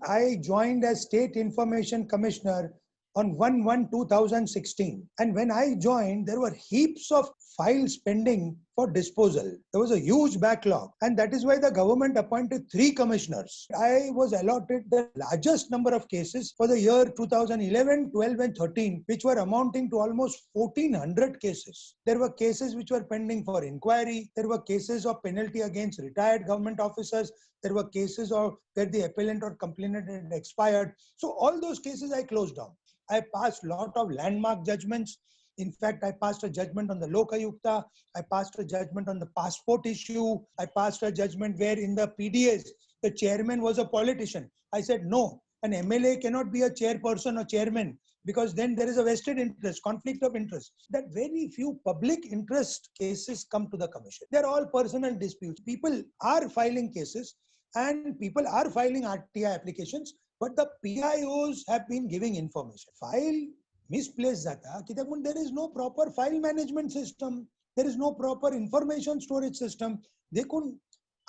I joined as State Information Commissioner on 1/1/2016. And when I joined, there were heaps of files pending for disposal. There was a huge backlog. And that is why the government appointed 3 commissioners. I was allotted the largest number of cases for the year 2011, 12 and 13, which were amounting to almost 1400 cases. There were cases which were pending for inquiry. There were cases of penalty against retired government officers. There were cases of where the appellant or complainant had expired. So all those cases I closed down. I passed a lot of landmark judgments. In fact, I passed a judgment on the Lokayukta. I passed a judgment on the passport issue. I passed a judgment where in the PDS, the chairman was a politician. I said, no, an MLA cannot be a chairperson or chairman because then there is a vested interest, conflict of interest. That very few public interest cases come to the commission. They're all personal disputes. People are filing cases and people are filing RTI applications, but the PIOs have been giving information. File misplaced jata, there is no proper file management system. There is no proper information storage system.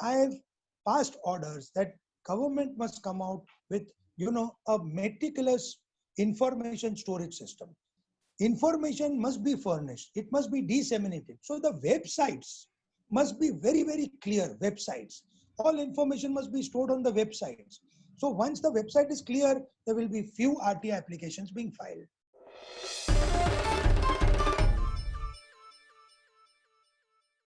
I have passed orders that government must come out with, a meticulous information storage system. Information must be furnished. It must be disseminated. So the websites must be very, very clear websites. All information must be stored on the websites. So once the website is clear, there will be few RTI applications being filed.